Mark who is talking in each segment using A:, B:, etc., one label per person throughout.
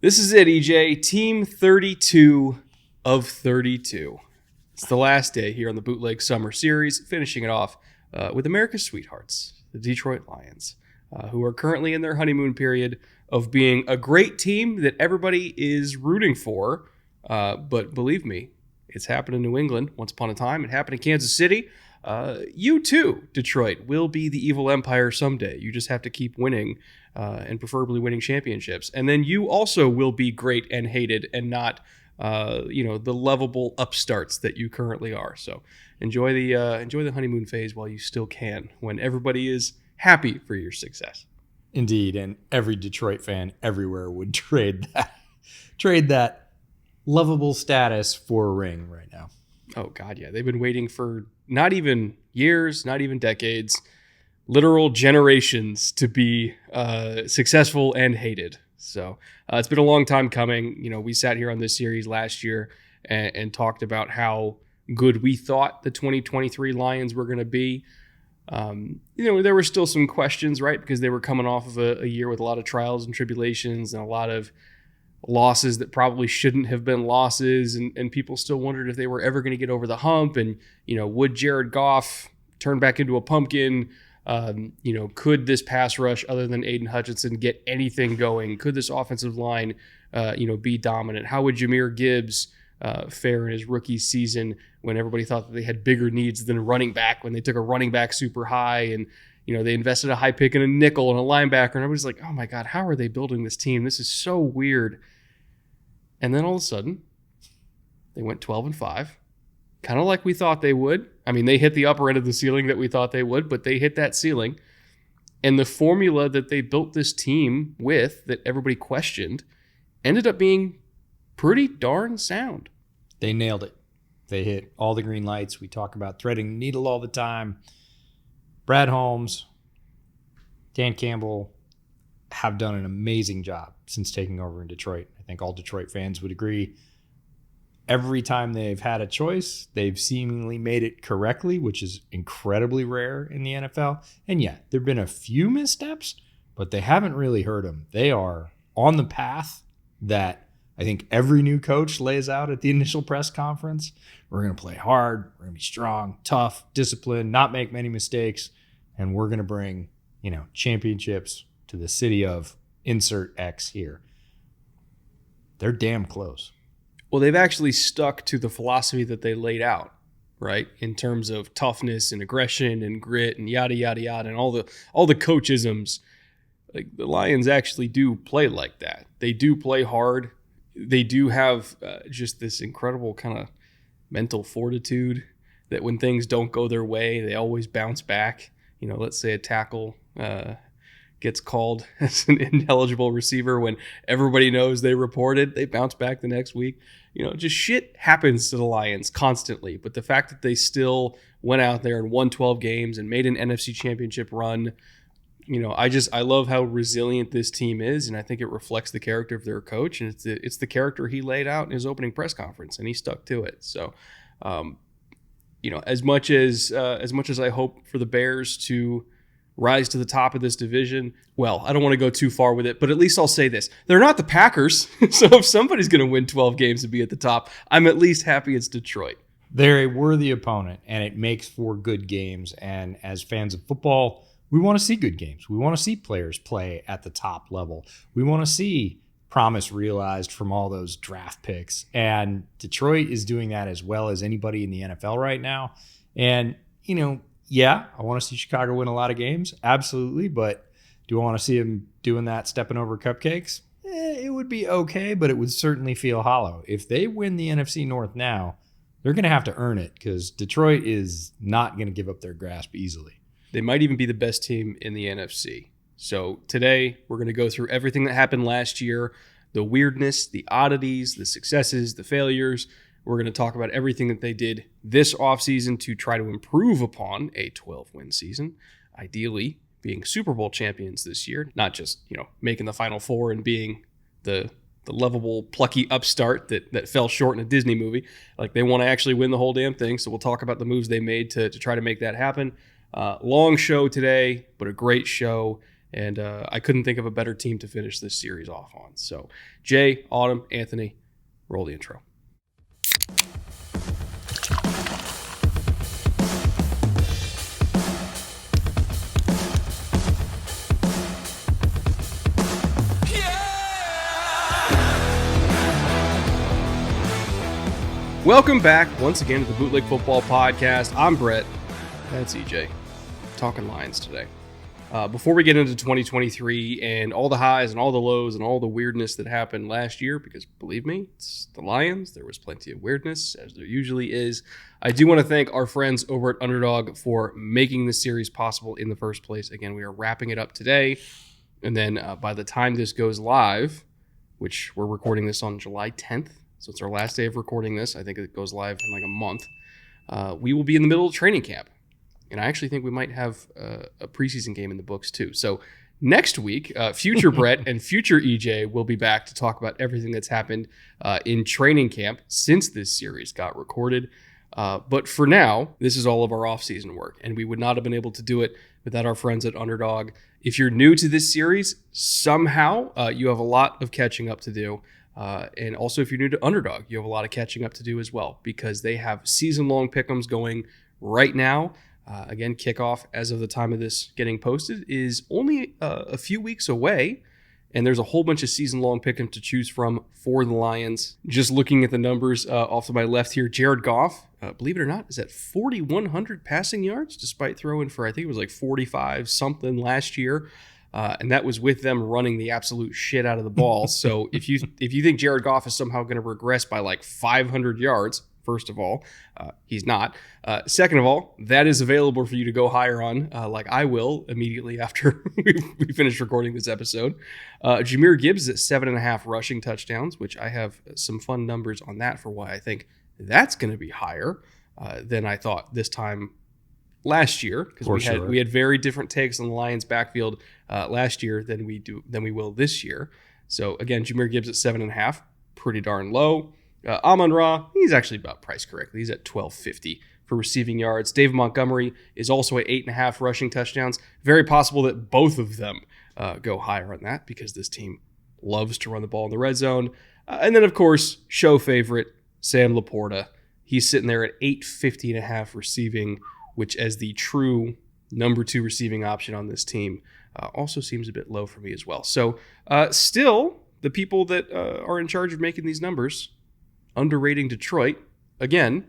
A: This is it, EJ. Team 32 of 32. It's the last day here on the Bootleg Summer Series, finishing it off with America's sweethearts, the Detroit Lions, who are currently in their honeymoon period of being a great team that everybody is rooting for. But believe me, it's happened in New England once upon a time. It happened in Kansas City. You too, Detroit, will be the evil empire someday. You just have to keep winning and preferably winning championships. And then you also will be great and hated and not, the lovable upstarts that you currently are. So enjoy the honeymoon phase while you still can, when everybody is happy for your success.
B: Indeed, and every Detroit fan everywhere would trade that lovable status for a ring right now.
A: Oh, God, yeah. They've been waiting for not even years, not even decades, literal generations to be successful and hated. So it's been a long time coming. You know, we sat here on this series last year and talked about how good we thought the 2023 Lions were going to be. There were still some questions, right? Because they were coming off of a year with a lot of trials and tribulations and a lot of losses that probably shouldn't have been losses, and people still wondered if they were ever going to get over the hump, and would Jared Goff turn back into a pumpkin? Could this pass rush other than Aiden Hutchinson get anything going? Could this offensive line be dominant? How would Jahmyr Gibbs fare in his rookie season when everybody thought that they had bigger needs than a running back, when they took a running back super high and they invested a high pick in a nickel and a linebacker, and everybody's like, oh my God, how are they building this team? This is so weird. And then all of a sudden, they went 12-5, kind of like we thought they would. I mean, they hit the upper end of the ceiling that we thought they would, but they hit that ceiling. And the formula that they built this team with, that everybody questioned, ended up being pretty darn sound.
B: They nailed it. They hit all the green lights. We talk about threading the needle all the time. Brad Holmes, Dan Campbell have done an amazing job since taking over in Detroit. I think all Detroit fans would agree. Every time they've had a choice, they've seemingly made it correctly, which is incredibly rare in the NFL. And yeah, there have been a few missteps, but they haven't really hurt them. They are on the path that I think every new coach lays out at the initial press conference. We're going to play hard. We're going to be strong, tough, disciplined, not make many mistakes. And we're going to bring, championships to the city of insert X here. They're damn close.
A: Well, they've actually stuck to the philosophy that they laid out, right? In terms of toughness and aggression and grit and yada, yada, yada, and all the coachisms. Like, the Lions actually do play like that. They do play hard. They do have just this incredible kind of mental fortitude that when things don't go their way, they always bounce back. Let's say a tackle gets called as an ineligible receiver when everybody knows they reported, they bounce back the next week. Just shit happens to the Lions constantly. But the fact that they still went out there and won 12 games and made an NFC championship run, I love how resilient this team is, and I think it reflects the character of their coach, and it's the character he laid out in his opening press conference, and he stuck to it. So, as much as I hope for the Bears to rise to the top of this division, well, I don't want to go too far with it, but at least I'll say this: they're not the Packers. So if somebody's going to win 12 games and be at the top, I'm at least happy it's Detroit.
B: They're a worthy opponent, and it makes for good games. And as fans of football, we want to see good games. We want to see players play at the top level. We want to see promise realized from all those draft picks. And Detroit is doing that as well as anybody in the NFL right now. And, I want to see Chicago win a lot of games. Absolutely. But do I want to see them doing that, stepping over cupcakes? It would be okay, but it would certainly feel hollow. If they win the NFC North now, they're going to have to earn it, because Detroit is not going to give up their grasp easily.
A: They might even be the best team in the NFC. So today, we're going to go through everything that happened last year, the weirdness, the oddities, the successes, the failures. We're going to talk about everything that they did this offseason to try to improve upon a 12-win season, ideally being Super Bowl champions this year, not just, making the Final Four and being the lovable, plucky upstart that fell short in a Disney movie. Like, they want to actually win the whole damn thing, so we'll talk about the moves they made to try to make that happen. Long show today, but a great show. And I couldn't think of a better team to finish this series off on. So, Jay, Autumn, Anthony, roll the intro. Welcome back once again to the Bootleg Football Podcast. I'm Brett. That's EJ. Talking Lions today. Before we get into 2023 and all the highs and all the lows and all the weirdness that happened last year, because believe me, it's the Lions. There was plenty of weirdness, as there usually is. I do want to thank our friends over at Underdog for making this series possible in the first place. Again, we are wrapping it up today. And then by the time this goes live, which we're recording this on July 10th, so it's our last day of recording this. I think it goes live in like a month. We will be in the middle of training camp. And I actually think we might have a preseason game in the books too. So next week, future Brett and future EJ will be back to talk about everything that's happened in training camp since this series got recorded. But for now, this is all of our off-season work. And we would not have been able to do it without our friends at Underdog. If you're new to this series, somehow you have a lot of catching up to do. And also, if you're new to Underdog, you have a lot of catching up to do as well, because they have season-long pick'ems going right now. Again, kickoff as of the time of this getting posted is only a few weeks away, and there's a whole bunch of season-long pick'ems to choose from for the Lions. Just looking at the numbers off to my left here, Jared Goff, believe it or not, is at 4,100 passing yards, despite throwing for, I think it was like 45-something last year. And that was with them running the absolute shit out of the ball. So if you think Jared Goff is somehow going to regress by like 500 yards, first of all, he's not. Second of all, that is available for you to go higher on, like I will immediately after we finish recording this episode. Jahmyr Gibbs is at 7.5 rushing touchdowns, which I have some fun numbers on that for why I think that's going to be higher than I thought this time last year, because we had very different takes on the Lions backfield last year than we will this year. So again, Jahmyr Gibbs at 7.5, pretty darn low. Amon-Ra, he's actually about priced correctly. He's at $12.50 for receiving yards. David Montgomery is also at 8.5 rushing touchdowns. Very possible that both of them go higher on that, because this team loves to run the ball in the red zone. And then, of course, show favorite Sam Laporta. He's sitting there at 850.5 receiving, which as the true number 2 receiving option on this team also seems a bit low for me as well. So still, the people that are in charge of making these numbers, underrating Detroit, again,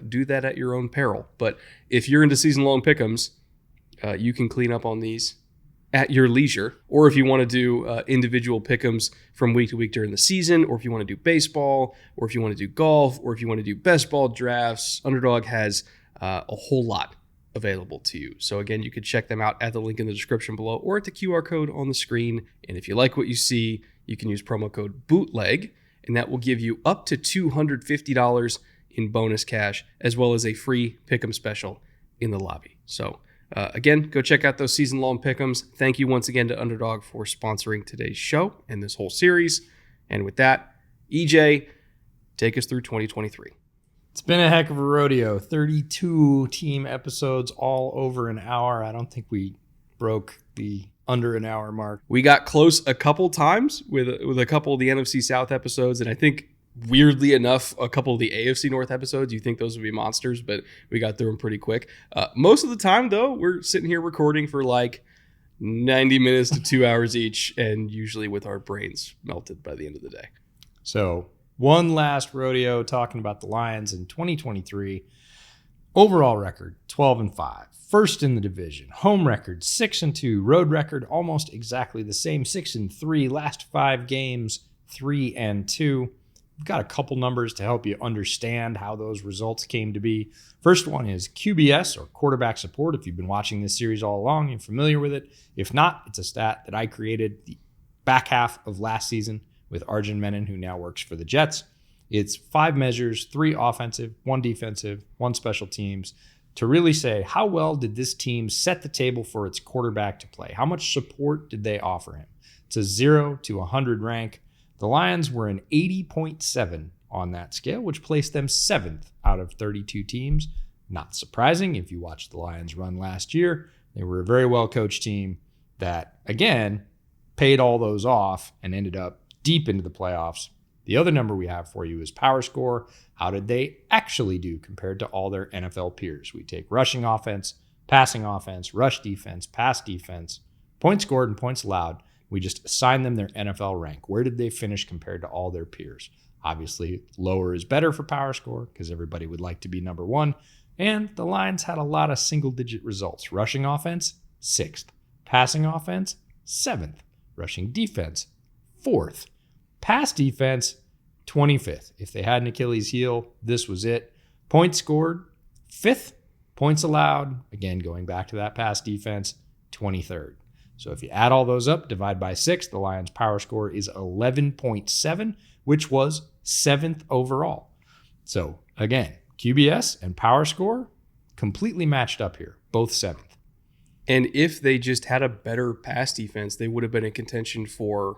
A: do that at your own peril. But if you're into season-long pick'ems, you can clean up on these at your leisure. Or if you want to do individual pick'ems from week to week during the season, or if you want to do baseball, or if you want to do golf, or if you want to do best ball drafts, Underdog has a whole lot available to you. So again, you can check them out at the link in the description below or at the QR code on the screen. And if you like what you see, you can use promo code BOOTLEG, and that will give you up to $250 in bonus cash, as well as a free pick'em special in the lobby. So again, go check out those season-long pick'ems. Thank you once again to Underdog for sponsoring today's show and this whole series. And with that, EJ, take us through 2023.
B: It's been a heck of a rodeo. 32 team episodes, all over an hour. I don't think we broke the under an hour mark.
A: We got close a couple times with a couple of the NFC South episodes, and I think, weirdly enough, a couple of the AFC North episodes. You think those would be monsters, but we got through them pretty quick. Most of the time, though, we're sitting here recording for like 90 minutes to 2 hours each, and usually with our brains melted by the end of the day.
B: So one last rodeo talking about the Lions in 2023. Overall record, 12-5. First in the division. Home record, 6-2. Road record, almost exactly the same, 6-3. Last 5 games, 3-2. We've got a couple numbers to help you understand how those results came to be. First one is QBS, or quarterback support. If you've been watching this series all along, you're familiar with it. If not, it's a stat that I created the back half of last season with Arjun Menon, who now works for the Jets. It's 5 measures, 3 offensive, 1 defensive, 1 special teams, to really say how well did this team set the table for its quarterback to play? How much support did they offer him? It's a 0 to 100 rank. The Lions were an 80.7 on that scale, which placed them 7th out of 32 teams. Not surprising if you watched the Lions run last year. They were a very well-coached team. that, again, paid all those off and ended up deep into the playoffs. The other number we have for you is power score. How did they actually do compared to all their NFL peers? We take rushing offense, passing offense, rush defense, pass defense, points scored and points allowed. We just assign them their NFL rank. Where did they finish compared to all their peers? Obviously, lower is better for power score because everybody would like to be number one. And the Lions had a lot of single-digit results. Rushing offense, 6th. Passing offense, 7th. Rushing defense, 4th. Pass defense, 25th. If they had an Achilles heel, this was it. Points scored, 5th. Points allowed, again, going back to that pass defense, 23rd. So if you add all those up, divide by 6, the Lions' power score is 11.7, which was 7th overall. So again, QBS and power score completely matched up here, both 7th.
A: And if they just had a better pass defense, they would have been in contention for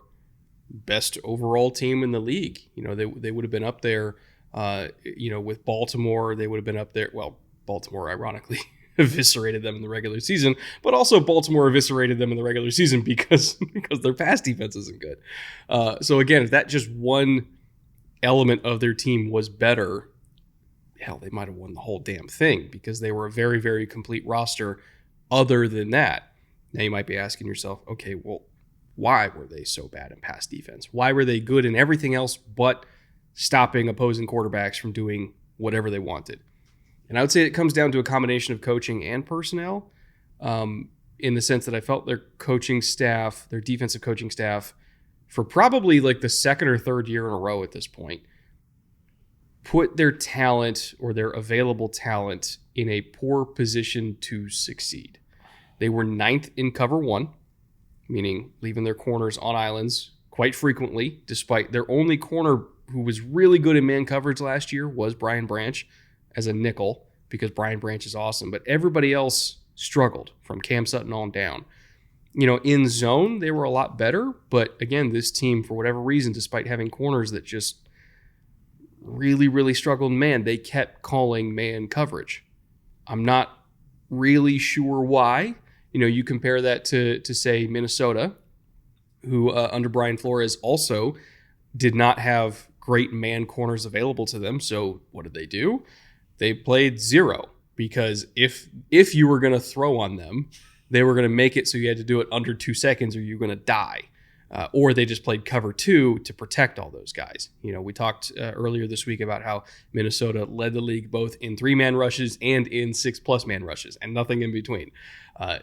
A: best overall team in the league. You know, they would have been up there, with Baltimore. They would have been up there. Well, Baltimore, ironically, eviscerated them in the regular season, but also Baltimore eviscerated them in the regular season because their pass defense isn't good. So again, if that just one element of their team was better, hell, they might have won the whole damn thing because they were a very, very complete roster other than that. Now you might be asking yourself, okay, well, why were they so bad in pass defense? Why were they good in everything else but stopping opposing quarterbacks from doing whatever they wanted? And I would say it comes down to a combination of coaching and personnel, in the sense that I felt their coaching staff, their defensive coaching staff, for probably like the second or third year in a row at this point, put their talent or their available talent in a poor position to succeed. They were 9th in cover 1, meaning leaving their corners on islands quite frequently, despite their only corner who was really good in man coverage last year was Brian Branch as a nickel, because Brian Branch is awesome. But everybody else struggled from Cam Sutton on down. You know, in zone, they were a lot better. But again, this team, for whatever reason, despite having corners that just really, really struggled in man, they kept calling man coverage. I'm not really sure why. You know, you compare that to say, Minnesota, who under Brian Flores also did not have great man corners available to them. So what did they do? They played zero, because if you were going to throw on them, they were going to make it so you had to do it under 2 seconds or you're going to die. Or they just played cover 2 to protect all those guys. You know, we talked earlier this week about how Minnesota led the league both in 3-man rushes and in 6+ man rushes, and nothing in between.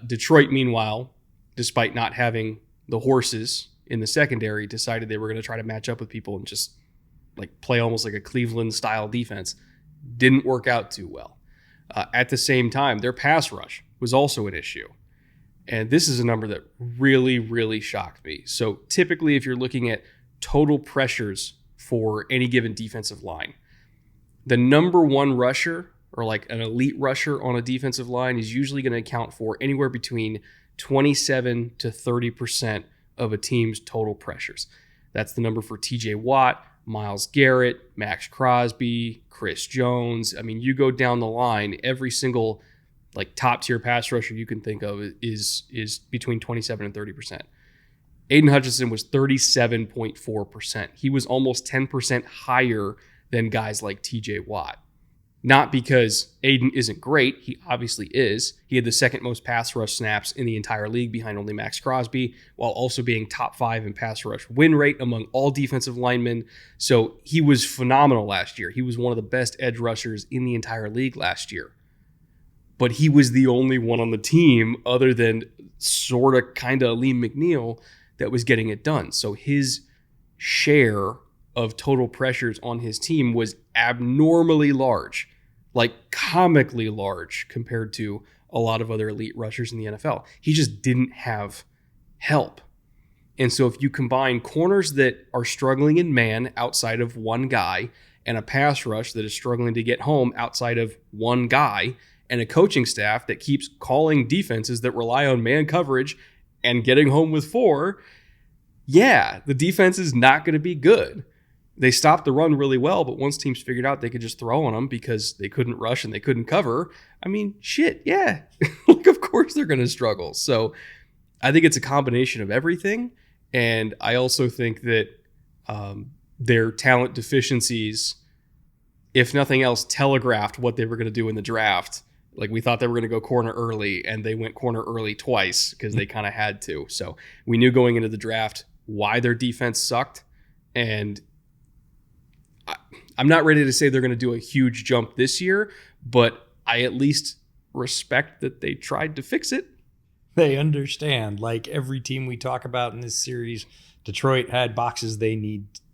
A: Detroit, meanwhile, despite not having the horses in the secondary, decided they were going to try to match up with people and just like play almost like a Cleveland style defense. Didn't work out too well. At the same time, their pass rush was also an issue. And this is a number that really, really shocked me. So typically, if you're looking at total pressures for any given defensive line, the number one rusher, or like an elite rusher on a defensive line, is usually going to account for anywhere between 27 to 30% of a team's total pressures. That's the number for TJ Watt, Myles Garrett, Max Crosby, Chris Jones. I mean, you go down the line, every single like top tier pass rusher you can think of is between 27 and 30%. Aiden Hutchinson was 37.4%. He was almost 10% higher than guys like TJ Watt. Not because Aiden isn't great. He obviously is. He had the second most pass rush snaps in the entire league behind only Max Crosby, while also being top 5 in pass rush win rate among all defensive linemen. So he was phenomenal last year. He was one of the best edge rushers in the entire league last year. But he was the only one on the team, other than sort of kind of Aleem McNeil, that was getting it done. So his share of total pressures on his team was abnormally large, like comically large compared to a lot of other elite rushers in the NFL. He just didn't have help. And so if you combine corners that are struggling in man outside of one guy, and a pass rush that is struggling to get home outside of one guy, and a coaching staff that keeps calling defenses that rely on man coverage and getting home with 4, yeah, the defense is not going to be good. They stopped the run really well, but once teams figured out they could just throw on them because they couldn't rush and they couldn't cover, I mean, shit, yeah. Like, of course they're going to struggle. So I think it's a combination of everything. And I also think that their talent deficiencies, if nothing else, telegraphed what they were going to do in the draft. Like, we thought they were going to go corner early, and they went corner early twice because they kind of had to. So we knew going into the draft why their defense sucked. And I'm not ready to say they're going to do a huge jump this year, but I at least respect that they tried to fix it.
B: They understand. Like every team we talk about in this series, Detroit had boxes they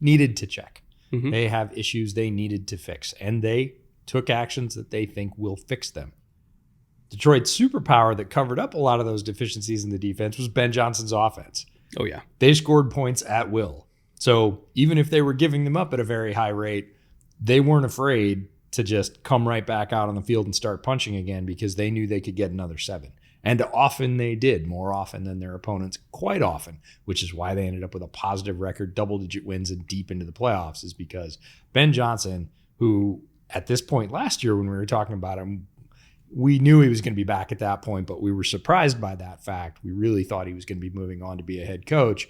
B: needed to check. Mm-hmm. They have issues they needed to fix, and they took actions that they think will fix them. Detroit's superpower that covered up a lot of those deficiencies in the defense was Ben Johnson's offense.
A: Oh, yeah.
B: They scored points at will. So even if they were giving them up at a very high rate, they weren't afraid to just come right back out on the field and start punching again because they knew they could get another 7. And often they did, more often than their opponents, quite often, which is why they ended up with a positive record, double-digit wins, and deep into the playoffs, is because Ben Johnson, who at this point last year when we were talking about him, we knew he was going to be back at that point, but we were surprised by that fact. We really thought he was going to be moving on to be a head coach,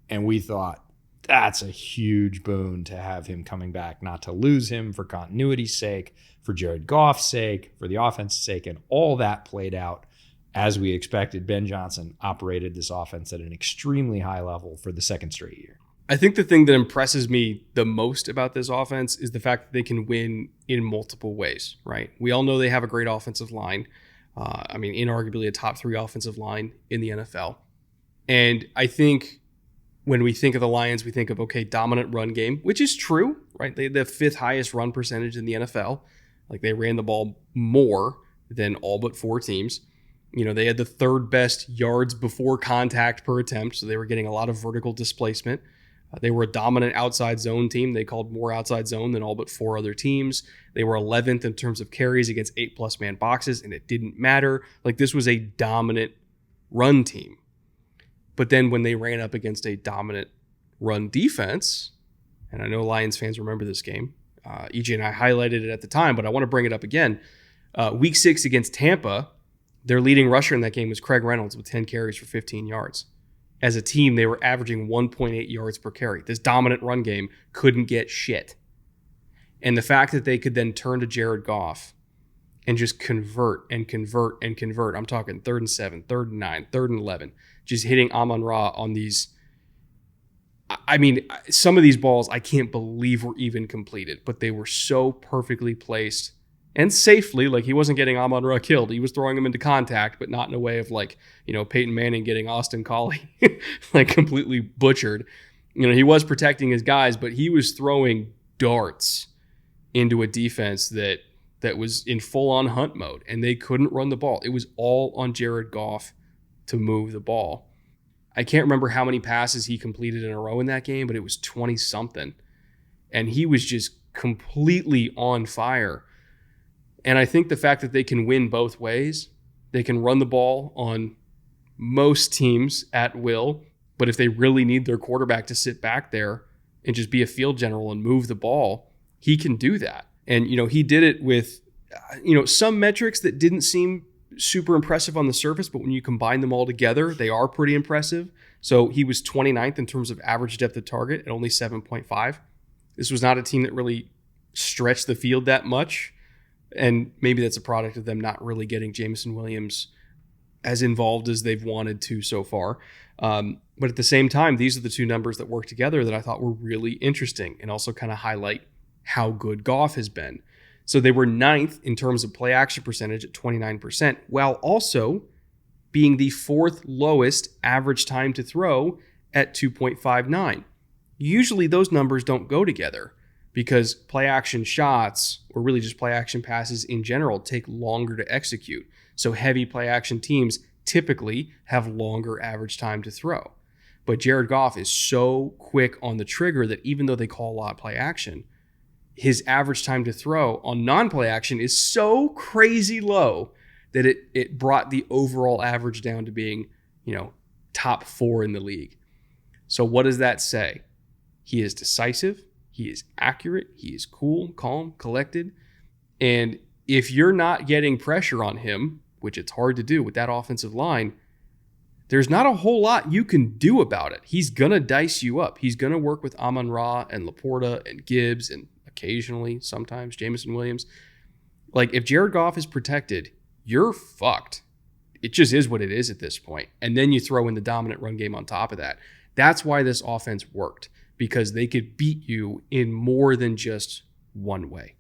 B: and we thought that's a huge boon to have him coming back, not to lose him for continuity's sake, for Jared Goff's sake, for the offense's sake, and all that played out as we expected. Ben Johnson operated this offense at an extremely high level for the second straight year.
A: I think the thing that impresses me the most about this offense is the fact that they can win in multiple ways, right? We all know they have a great offensive line. Inarguably a top 3 offensive line in the NFL. And I think when we think of the Lions, we think of, okay, dominant run game, which is true, right? They had the 5th highest run percentage in the NFL. Like, they ran the ball more than all but 4 teams. You know, they had the 3rd best yards before contact per attempt, so they were getting a lot of vertical displacement. They were a dominant outside zone team. They called more outside zone than all but 4 other teams. They were 11th in terms of carries against 8+ man boxes, and it didn't matter. Like, this was a dominant run team. But then when they ran up against a dominant run defense, and I know Lions fans remember this game, EJ and I highlighted it at the time, but I want to bring it up again. Week 6 against Tampa, their leading rusher in that game was Craig Reynolds with 10 carries for 15 yards. As a team, they were averaging 1.8 yards per carry. This dominant run game couldn't get shit. And the fact that they could then turn to Jared Goff and just convert and convert and convert. I'm talking 3rd and 7, 3rd and 9, 3rd and 11. Just hitting Amon-Ra on these. I mean, some of these balls I can't believe were even completed, but they were so perfectly placed and safely. Like, he wasn't getting Amon-Ra killed. He was throwing him into contact, but not in a way of, like, you know, Peyton Manning getting Austin Collie like completely butchered. You know, he was protecting his guys, but he was throwing darts into a defense that was in full-on hunt mode, and they couldn't run the ball. It was all on Jared Goff to move the ball. I can't remember how many passes he completed in a row in that game, but it was 20-something. And he was just completely on fire. And I think the fact that they can win both ways, they can run the ball on most teams at will, but if they really need their quarterback to sit back there and just be a field general and move the ball, he can do that. And, you know, he did it with, some metrics that didn't seem super impressive on the surface, but when you combine them all together, they are pretty impressive. So he was 29th in terms of average depth of target at only 7.5. This was not a team that really stretched the field that much. And maybe that's a product of them not really getting Jameson Williams as involved as they've wanted to so far. But at the same time, these are the 2 numbers that work together that I thought were really interesting and also kind of highlight how good Goff has been. So they were 9th in terms of play action percentage at 29%, while also being the 4th lowest average time to throw at 2.59. Usually those numbers don't go together because play action shots, or really just play action passes in general, take longer to execute. So heavy play action teams typically have longer average time to throw. But Jared Goff is so quick on the trigger that even though they call a lot of play action, his average time to throw on non-play action is so crazy low that it brought the overall average down to being, top 4 in the league. So what does that say? He is decisive. He is accurate. He is cool, calm, collected. And if you're not getting pressure on him, which it's hard to do with that offensive line, there's not a whole lot you can do about it. He's going to dice you up. He's going to work with Amon-Ra and Laporta and Gibbs and occasionally, sometimes, Jameson Williams. Like, if Jared Goff is protected, you're fucked. It just is what it is at this point. And then you throw in the dominant run game on top of that. That's why this offense worked, because they could beat you in more than just one way.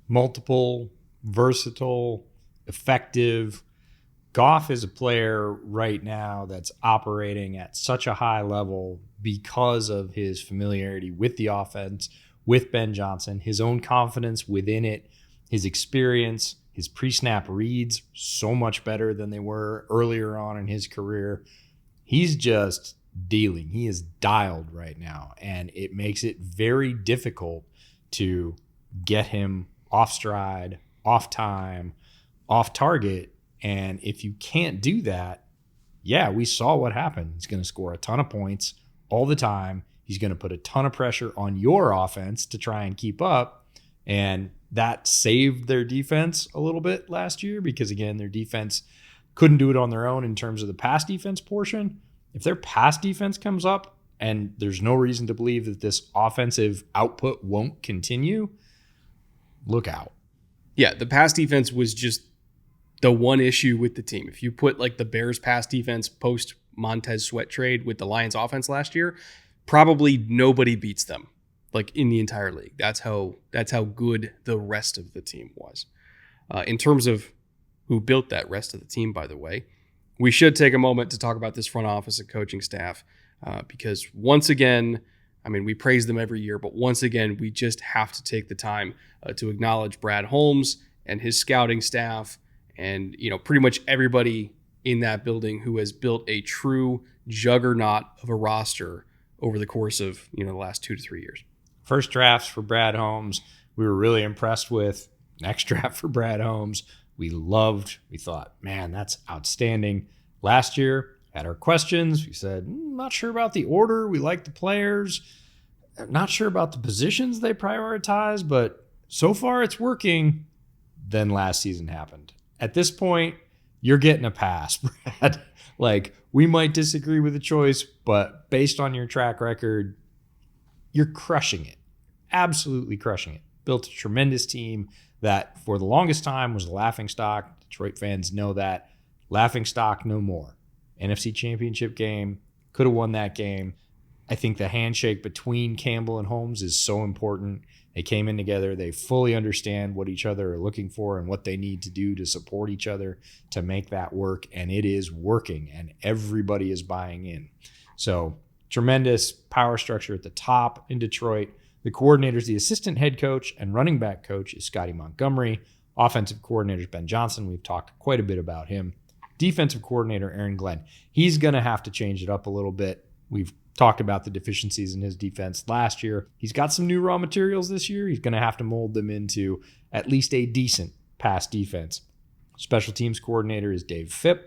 B: Multiple, versatile, effective. Goff is a player right now that's operating at such a high level because of his familiarity with the offense, with Ben Johnson, his own confidence within it, his experience, his pre-snap reads so much better than they were earlier on in his career. He's just dealing. He is dialed right now, and it makes it very difficult to get him off stride, off time, off target. And if you can't do that, yeah, we saw what happened. He's going to score a ton of points all the time. He's going to put a ton of pressure on your offense to try and keep up. And that saved their defense a little bit last year because, again, their defense couldn't do it on their own in terms of the pass defense portion. If their pass defense comes up and there's no reason to believe that this offensive output won't continue, look out.
A: Yeah, the pass defense was just the one issue with the team. If you put like the Bears pass defense post Montez Sweat trade with the Lions offense last year, probably nobody beats them like in the entire league. That's how good the rest of the team was. In terms of who built that rest of the team, by the way, we should take a moment to talk about this front office and coaching staff because once again, I mean, we praise them every year, but once again, we just have to take the time to acknowledge Brad Holmes and his scouting staff and, you know, pretty much everybody in that building who has built a true juggernaut of a roster over the course of, you know, the last 2 to 3 years.
B: First drafts for Brad Holmes, we were really impressed with. Next draft for Brad Holmes, we loved. We thought, man, that's outstanding. Last year, had our questions. We said, not sure about the order. We like the players. Not sure about the positions they prioritize, but so far it's working. Then last season happened. At this point, you're getting a pass, Brad. Like, we might disagree with the choice, but based on your track record, you're crushing it. Absolutely crushing it. Built a tremendous team that for the longest time was a laughingstock. Detroit fans know that. Laughingstock no more. NFC Championship game, could have won that game. I think the handshake between Campbell and Holmes is so important. They came in together. They fully understand what each other are looking for and what they need to do to support each other to make that work. And it is working, and everybody is buying in. So tremendous power structure at the top in Detroit. The coordinator is the assistant head coach, and running back coach is Scotty Montgomery. Offensive coordinator is Ben Johnson. We've talked quite a bit about him. Defensive coordinator, Aaron Glenn. He's going to have to change it up a little bit. We've talked about the deficiencies in his defense last year. He's got some new raw materials this year. He's going to have to mold them into at least a decent pass defense. Special teams coordinator is Dave Phipp.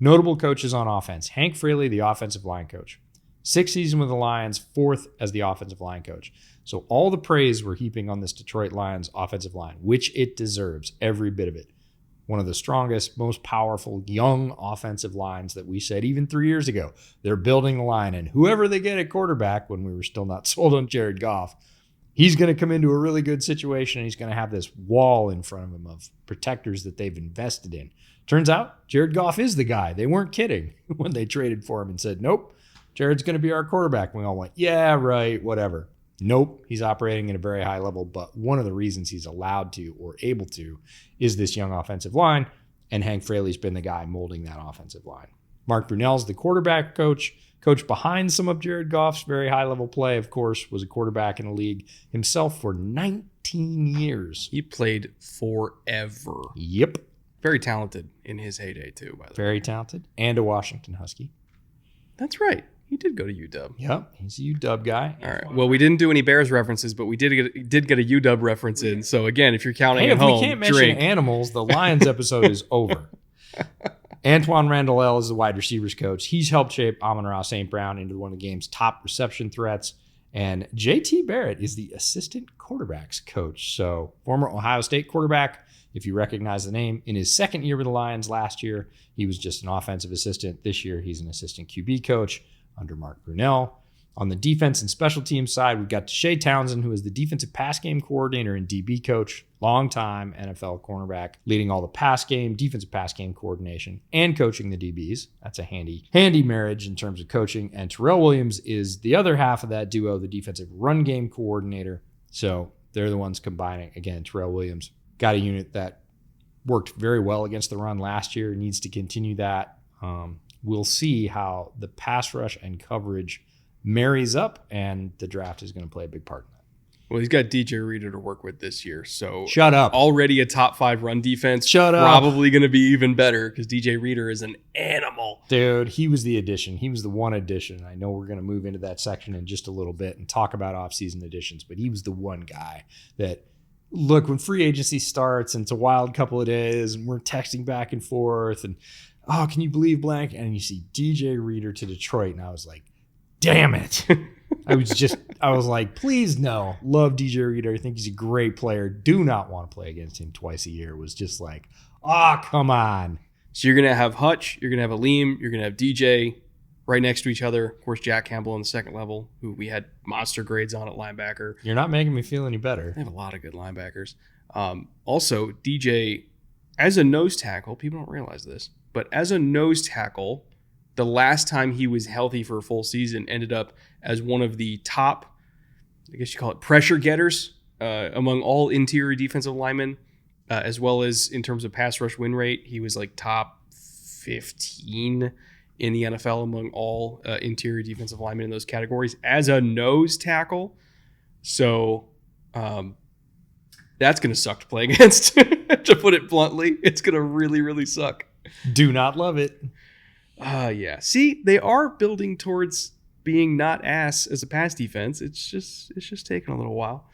B: Notable coaches on offense. Hank Fraley, the offensive line coach. 6th season with the Lions, 4th as the offensive line coach. So all the praise we're heaping on this Detroit Lions offensive line, which it deserves, every bit of it. One of the strongest, most powerful, young offensive lines that we said even 3 years ago. They're building the line, and whoever they get at quarterback, when we were still not sold on Jared Goff, he's going to come into a really good situation, and he's going to have this wall in front of him of protectors that they've invested in. Turns out Jared Goff is the guy. They weren't kidding when they traded for him and said, nope, Jared's going to be our quarterback. We all went, yeah, right, whatever. Nope, he's operating at a very high level, but one of the reasons he's allowed to or able to is this young offensive line, and Hank Fraley's been the guy molding that offensive line. Mark Brunell's the quarterback coach behind some of Jared Goff's very high-level play, of course, was a quarterback in the league himself for 19 years.
A: He played forever.
B: Yep.
A: Very talented in his heyday, too, by the way.
B: Very talented, and a Washington Husky.
A: That's right. He did go to UW.
B: Yep, he's a UW guy.
A: All right. Well, we didn't do any Bears references, but we did get a UW reference in. So again, if you're counting at home,
B: if we can't mention animals, the Lions episode is over. Antoine Randall is the wide receivers coach. He's helped shape Amon-Ra St. Brown into one of the game's top reception threats. And JT Barrett is the assistant quarterbacks coach. So former Ohio State quarterback, if you recognize the name. In his second year with the Lions last year, he was just an offensive assistant. This year, he's an assistant QB coach under Mark Brunell. On the defense and special teams side, we've got Deshae Townsend, who is the defensive pass game coordinator and DB coach, long-time NFL cornerback, leading all the defensive pass game coordination, and coaching the DBs. That's a handy marriage in terms of coaching. And Terrell Williams is the other half of that duo, the defensive run game coordinator. So they're the ones combining. Again, Terrell Williams got a unit that worked very well against the run last year, needs to continue that. We'll see how the pass rush and coverage marries up, and the draft is going to play a big part in that.
A: Well, he's got DJ Reader to work with this year, so
B: shut up.
A: Already a top 5 run defense.
B: Shut up.
A: Probably going to be even better because DJ Reader is an animal.
B: Dude, he was the addition. He was the one addition. I know we're going to move into that section in just a little bit and talk about offseason additions, but he was the one guy that, look, when free agency starts and it's a wild couple of days and we're texting back and forth and, oh, can you believe blank? And you see DJ Reader to Detroit, and I was like, damn it. I was like, please no. Love DJ Reader. I think he's a great player. Do not want to play against him twice a year. It was just like, come on.
A: So you're going to have Hutch, you're going to have Aleem, you're going to have DJ right next to each other. Of course, Jack Campbell on the second level, who we had monster grades on at linebacker.
B: You're not making me feel any better.
A: They have a lot of good linebackers. Also, DJ, as a nose tackle, people don't realize this, but as a nose tackle, the last time he was healthy for a full season ended up as one of the top, I guess you call it pressure getters among all interior defensive linemen, as well as in terms of pass rush win rate. He was like top 15 in the NFL among all interior defensive linemen in those categories as a nose tackle. So that's going to suck to play against, to put it bluntly. It's going to really, really suck.
B: Do not love it.
A: Yeah. See, they are building towards being not ass as a pass defense. It's just taking a little while.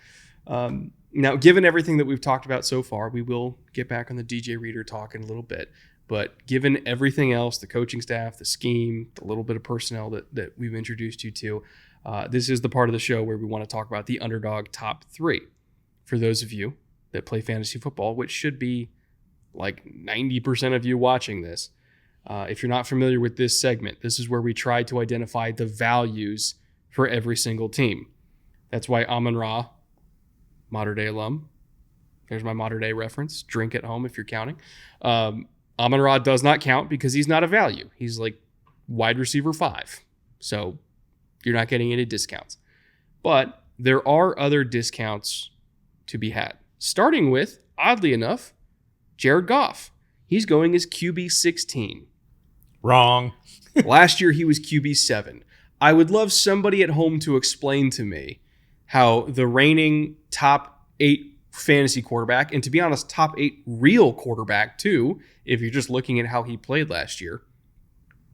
A: Now, given everything that we've talked about so far, we will get back on the DJ Reader talk in a little bit. But given everything else, the coaching staff, the scheme, the little bit of personnel that we've introduced you to, this is the part of the show where we want to talk about the underdog top 3. For those of you that play fantasy football, which should be like 90% of you watching this. If you're not familiar with this segment, this is where we try to identify the values for every single team. That's why Amon-Ra, Mater Dei alum, there's my Mater Dei reference, drink at home if you're counting. Amon-Ra does not count because he's not a value. He's like wide receiver 5. So you're not getting any discounts. But there are other discounts to be had. Starting with, oddly enough, Jared Goff. He's going as QB 16.
B: Wrong.
A: Last year, he was QB 7. I would love somebody at home to explain to me how the reigning top 8 fantasy quarterback, and to be honest, top 8 real quarterback too, if you're just looking at how he played last year,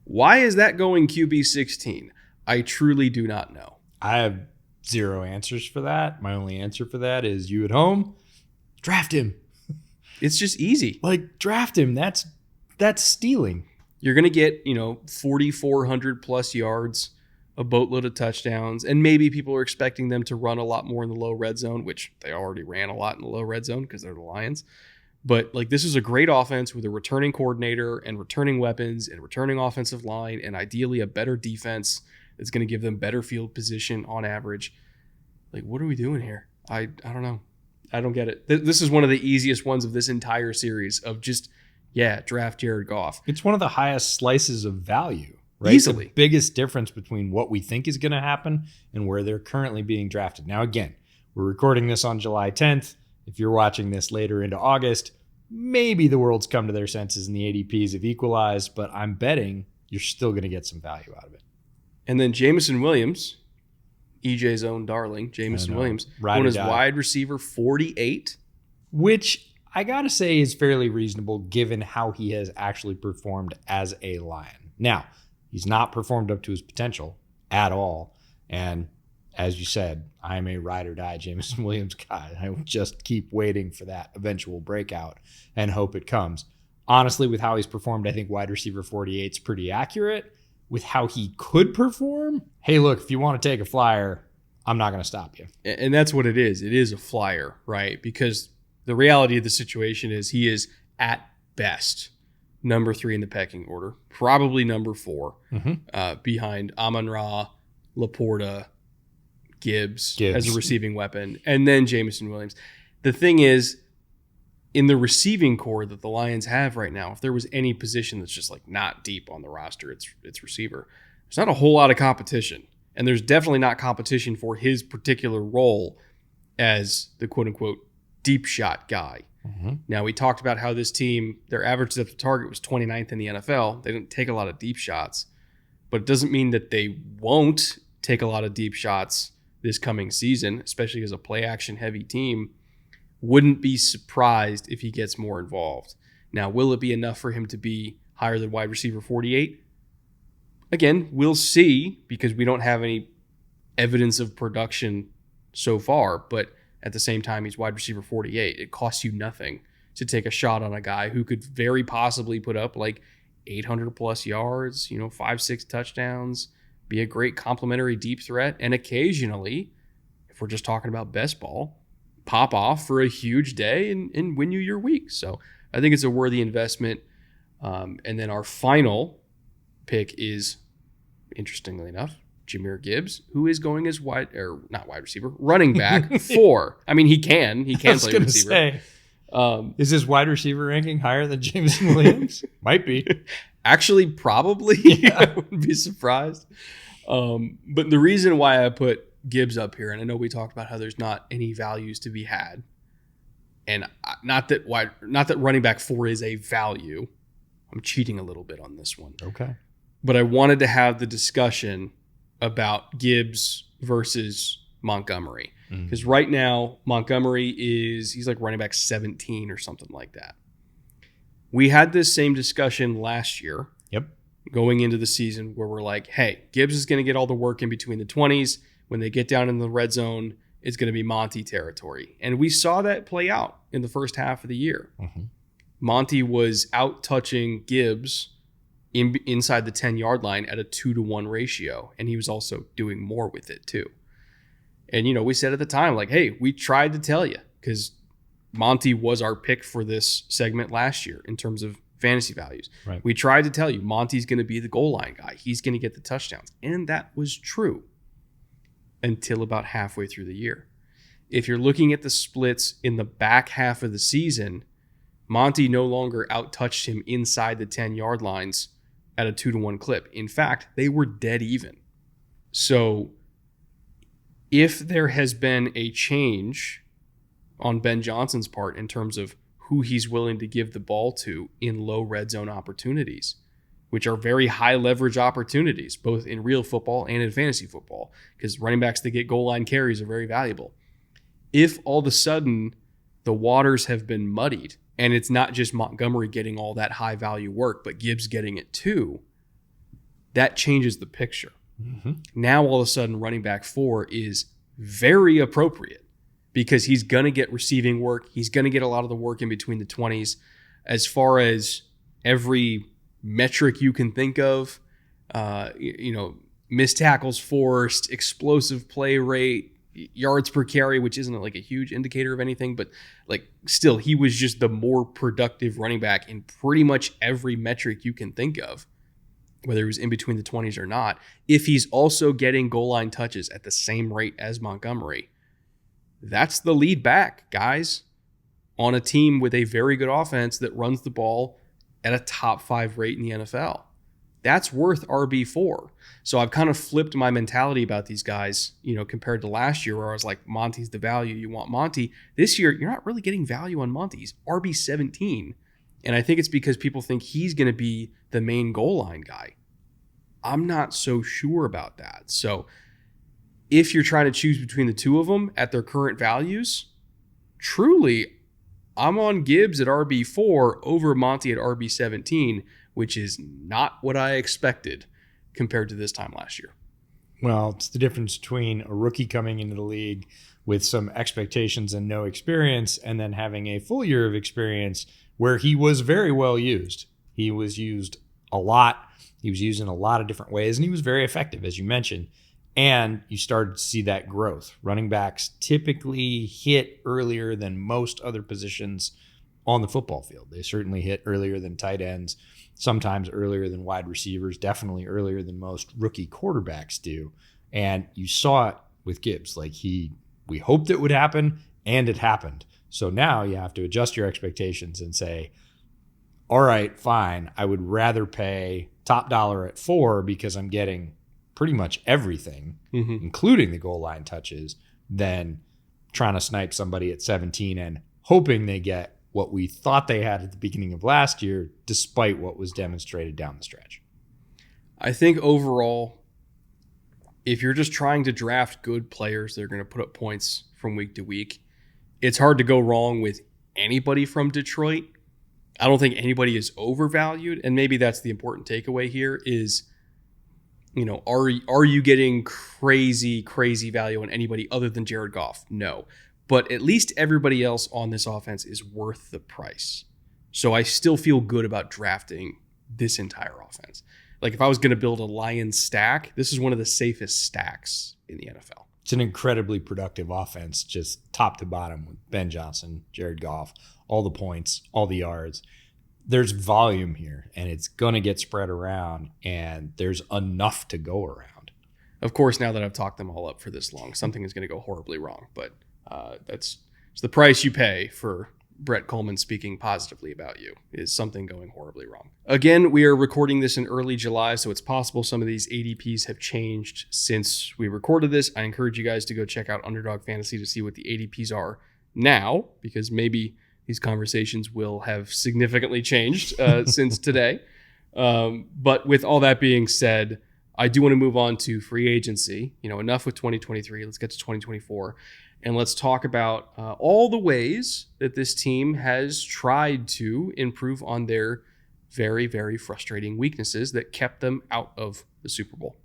A: why is that going QB 16? I truly do not know.
B: I have 0 answers for that. My only answer for that is you at home, draft him.
A: It's just easy.
B: Like, draft him. That's stealing.
A: You're going to get, 4,400 plus yards, a boatload of touchdowns, and maybe people are expecting them to run a lot more in the low red zone, which they already ran a lot in the low red zone because they're the Lions. But this is a great offense with a returning coordinator and returning weapons and returning offensive line and ideally a better defense that's going to give them better field position on average. What are we doing here? I don't know. I don't get it. This is one of the easiest ones of this entire series of just, draft Jared Goff.
B: It's one of the highest slices of value, right?
A: Easily.
B: The biggest difference between what we think is going to happen and where they're currently being drafted. Now, again, we're recording this on July 10th. If you're watching this later into August, maybe the world's come to their senses and the ADPs have equalized, but I'm betting you're still going to get some value out of it.
A: And then Jameson Williams, EJ's own darling, Jameson Williams, going as wide receiver 48.
B: Which I got to say is fairly reasonable given how he has actually performed as a Lion. Now, he's not performed up to his potential at all. And as you said, I'm a ride or die Jameson Williams guy. I will just keep waiting for that eventual breakout and hope it comes. Honestly, with how he's performed, I think wide receiver 48 is pretty accurate. With how he could perform, hey, look, if you want to take a flyer, I'm not going to stop you.
A: And that's what it is. It is a flyer, right? Because the reality of the situation is he is at best number 3 in the pecking order, probably number 4 behind Amon-Ra, Laporta, Gibbs as a receiving weapon, and then Jameson Williams. The thing is, in the receiving core that the Lions have right now, if there was any position that's just like not deep on the roster, it's receiver. There's not a whole lot of competition, and there's definitely not competition for his particular role as the quote-unquote deep shot guy. Now, we talked about how this team, their average depth of target was 29th in the NFL. They didn't take a lot of deep shots, but it doesn't mean that they won't take a lot of deep shots this coming season, especially as a play-action heavy team. Wouldn't be surprised if he gets more involved. Now, will it be enough for him to be higher than wide receiver 48? Again, we'll see, because we don't have any evidence of production so far, but at the same time, he's wide receiver 48. It costs you nothing to take a shot on a guy who could very possibly put up like 800 plus yards, 5-6 touchdowns, be a great complementary deep threat, and occasionally, if we're just talking about best ball, pop off for a huge day and win you your week. So I think it's a worthy investment. And then our final pick is, interestingly enough, Jahmyr Gibbs, who is going as running back 4. I mean, he can play receiver.
B: Say, is his wide receiver ranking higher than Jameson Williams? Might be.
A: Actually, probably. I wouldn't be surprised. But the reason why I put Gibbs up here, and I know we talked about how there's not any values to be had, and not that running back 4 is a value. I'm cheating a little bit on this one.
B: Okay.
A: But I wanted to have the discussion about Gibbs versus Montgomery. Because right now, Montgomery he's like running back 17 or something like that. We had this same discussion last year.
B: Yep.
A: Going into the season, where we're like, hey, Gibbs is going to get all the work in between the 20s. When they get down in the red zone, it's going to be Monty territory. And we saw that play out in the first half of the year. Monty was out touching Gibbs inside the 10-yard line at a 2-to-1 ratio, and he was also doing more with it too. And we said at the time, like, hey, we tried to tell you, because Monty was our pick for this segment last year in terms of fantasy values.
B: Right.
A: We tried to tell you Monty's going to be the goal line guy. He's going to get the touchdowns, and that was true until about halfway through the year. If you're looking at the splits in the back half of the season, Monty no longer out-touched him inside the 10-yard lines at a 2-to-1 clip. In fact, they were dead even. So if there has been a change on Ben Johnson's part in terms of who he's willing to give the ball to in low red zone opportunities, which are very high leverage opportunities, both in real football and in fantasy football, because running backs that get goal line carries are very valuable. If all of a sudden the waters have been muddied, and it's not just Montgomery getting all that high value work, but Gibbs getting it too, that changes the picture. Now all of a sudden running back 4 is very appropriate, because he's going to get receiving work. He's going to get a lot of the work in between the 20s. As far as every metric you can think of, missed tackles forced, explosive play rate, yards per carry, which isn't like a huge indicator of anything, but like still, he was just the more productive running back in pretty much every metric you can think of, whether he was in between the 20s or not. If he's also getting goal line touches at the same rate as Montgomery, that's the lead back, guys, on a team with a very good offense that runs the ball at a top 5 rate in the NFL. That's worth RB4. So I've kind of flipped my mentality about these guys, compared to last year, where I was like, Monty's the value. You want Monty. This year, you're not really getting value on Monty. He's RB17. And I think it's because people think he's going to be the main goal line guy. I'm not so sure about that. So if you're trying to choose between the two of them at their current values, truly, I'm on Gibbs at RB4 over Monty at RB17, which is not what I expected compared to this time last year.
B: Well, it's the difference between a rookie coming into the league with some expectations and no experience, and then having a full year of experience where he was very well used. He was used a lot. He was used in a lot of different ways, and he was very effective, as you mentioned. And you started to see that growth. Running backs typically hit earlier than most other positions on the football field. They certainly hit earlier than tight ends, sometimes earlier than wide receivers, definitely earlier than most rookie quarterbacks do. And you saw it with Gibbs. Like we hoped it would happen, and it happened. So now you have to adjust your expectations and say, all right, fine. I would rather pay top dollar at 4 because I'm getting pretty much everything, including the goal line touches, than trying to snipe somebody at 17 and hoping they get what we thought they had at the beginning of last year, despite what was demonstrated down the stretch.
A: I think overall, if you're just trying to draft good players that are going to put up points from week to week, it's hard to go wrong with anybody from Detroit. I don't think anybody is overvalued, and maybe that's the important takeaway here is, are you getting crazy value on anybody other than Jared Goff? No. But at least everybody else on this offense is worth the price. So I still feel good about drafting this entire offense. Like if I was going to build a Lions stack, this is one of the safest stacks in the NFL.
B: It's an incredibly productive offense, just top to bottom, with Ben Johnson, Jared Goff, all the points, all the yards. There's volume here, and it's going to get spread around, and there's enough to go around.
A: Of course, now that I've talked them all up for this long, something is going to go horribly wrong, but it's the price you pay for Brett Coleman speaking positively about you, is something going horribly wrong. Again, we are recording this in early July, so it's possible some of these ADPs have changed since we recorded this. I encourage you guys to go check out Underdog Fantasy to see what the ADPs are now, because maybe these conversations will have significantly changed since today. But with all that being said, I do want to move on to free agency. Enough with 2023. Let's get to 2024. And let's talk about all the ways that this team has tried to improve on their very, very frustrating weaknesses that kept them out of the Super Bowl.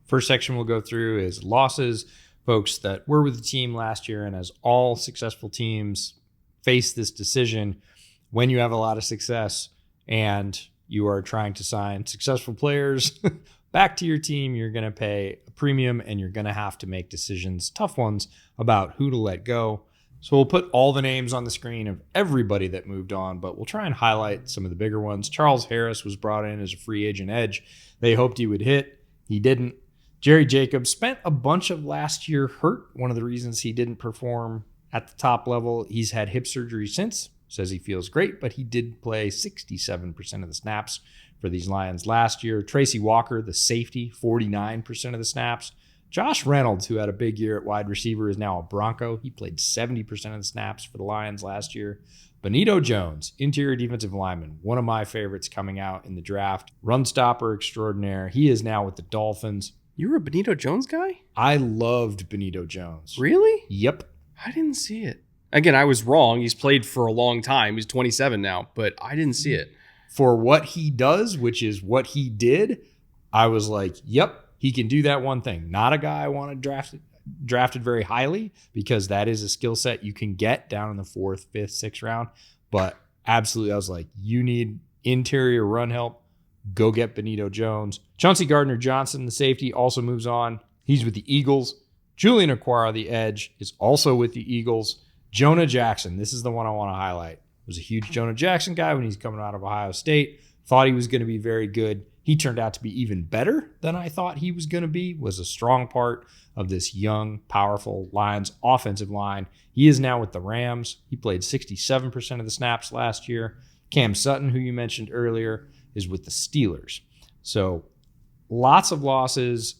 B: First section we'll go through is losses, folks that were with the team last year. And as all successful teams face this decision, when you have a lot of success and you are trying to sign successful players back to your team, you're going to pay a premium and you're going to have to make decisions, tough ones, about who to let go. So we'll put all the names on the screen of everybody that moved on, but we'll try and highlight some of the bigger ones. Charles Harris was brought in as a free agent edge. They hoped he would hit. He didn't. Jerry Jacobs spent a bunch of last year hurt. One of the reasons he didn't perform at the top level, he's had hip surgery since. Says he feels great, but he did play 67% of the snaps for these Lions last year. Tracy Walker, the safety, 49% of the snaps. Josh Reynolds, who had a big year at wide receiver, is now a Bronco. He played 70% of the snaps for the Lions last year. Benito Jones, interior defensive lineman, one of my favorites coming out in the draft. Run stopper extraordinaire. He is now with the Dolphins.
A: You were a Benito Jones guy?
B: I loved Benito Jones.
A: Really?
B: Yep.
A: I didn't see it. Again, I was wrong. He's played for a long time. He's 27 now, but I didn't see it.
B: For what he does, which is what he did, I was like, yep, he can do that one thing. Not a guy I want to drafted very highly, because that is a skill set you can get down in the 4th, 5th, 6th round. But absolutely, I was like, you need interior run help. Go get Benito Jones. Chauncey Gardner-Johnson, the safety, also moves on. He's with the Eagles. Julian Okwara, the edge, is also with the Eagles. Jonah Jackson, this is the one I want to highlight. Was a huge Jonah Jackson guy when he's coming out of Ohio State. Thought he was going to be very good. He turned out to be even better than I thought he was going to be. Was a strong part of this young, powerful Lions offensive line. He is now with the Rams. He played 67% of the snaps last year. Cam Sutton, who you mentioned earlier, is with the Steelers. So lots of losses.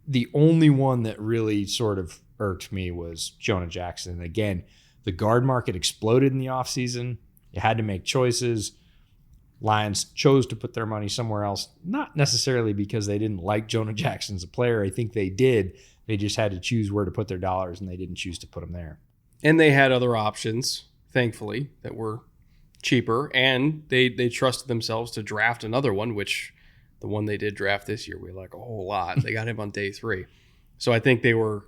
B: The only one that really sort of irked me was Jonah Jackson. And again, the guard market exploded in the offseason. You had to make choices. Lions chose to put their money somewhere else, not necessarily because they didn't like Jonah Jackson as a player. I think they did. They just had to choose where to put their dollars, and they didn't choose to put them there.
A: And they had other options, thankfully, that were cheaper, and they trusted themselves to draft another one, which the one they did draft this year, we like a whole lot. They got him on day 3. So I think they were,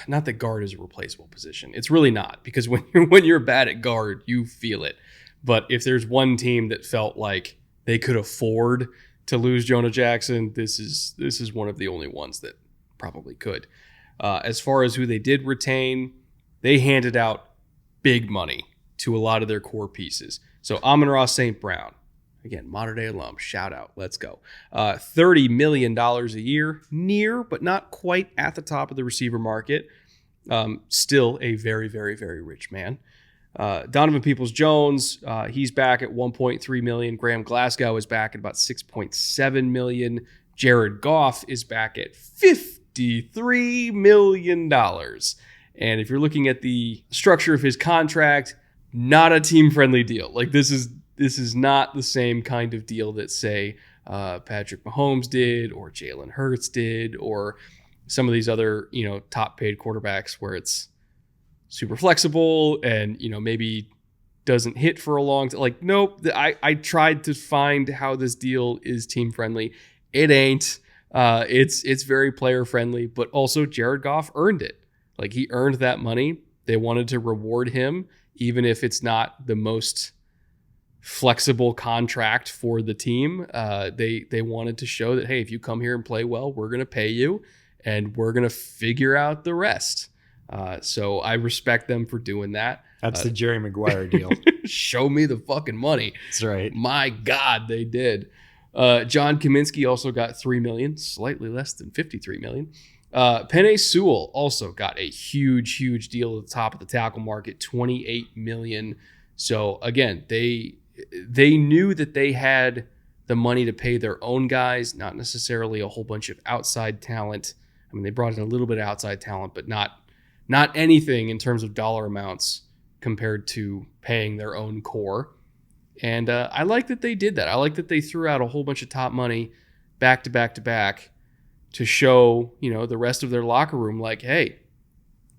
A: not that guard is a replaceable position. It's really not, because when you're bad at guard, you feel it. But if there's one team that felt like they could afford to lose Jonah Jackson, this is one of the only ones that probably could. As far as who they did retain, they handed out big money to a lot of their core pieces. So Amon-Ra St. Brown, again, modern day alum, shout out, let's go. $30 million a year, near but not quite at the top of the receiver market. Still a very, very, very rich man. Donovan Peoples-Jones, he's back at $1.3 million. Graham Glasgow is back at about $6.7 million. Jared Goff is back at $53 million. And if you're looking at the structure of his contract, not a team-friendly deal. Like this is not the same kind of deal that, say, Patrick Mahomes did, or Jalen Hurts did, or some of these other, top-paid quarterbacks where it's super flexible and, maybe doesn't hit for a long time. Like, nope. I tried to find how this deal is team-friendly. It ain't. It's very player-friendly, but also Jared Goff earned it. Like, he earned that money. They wanted to reward him, even if it's not the most flexible contract for the team. They wanted to show that, hey, if you come here and play well, we're going to pay you, and we're going to figure out the rest. So I respect them for doing that.
B: That's the Jerry Maguire deal.
A: Show me the fucking money.
B: That's right.
A: My God, they did. John Kaminsky also got $3 million, slightly less than $53 million. Penei Sewell also got a huge, huge deal at the top of the tackle market, $28 million. So again, they knew that they had the money to pay their own guys, not necessarily a whole bunch of outside talent. I mean, they brought in a little bit of outside talent, but not anything in terms of dollar amounts compared to paying their own core. And I like that they did that. I like that they threw out a whole bunch of top money back to back to back to show, the rest of their locker room, like, hey,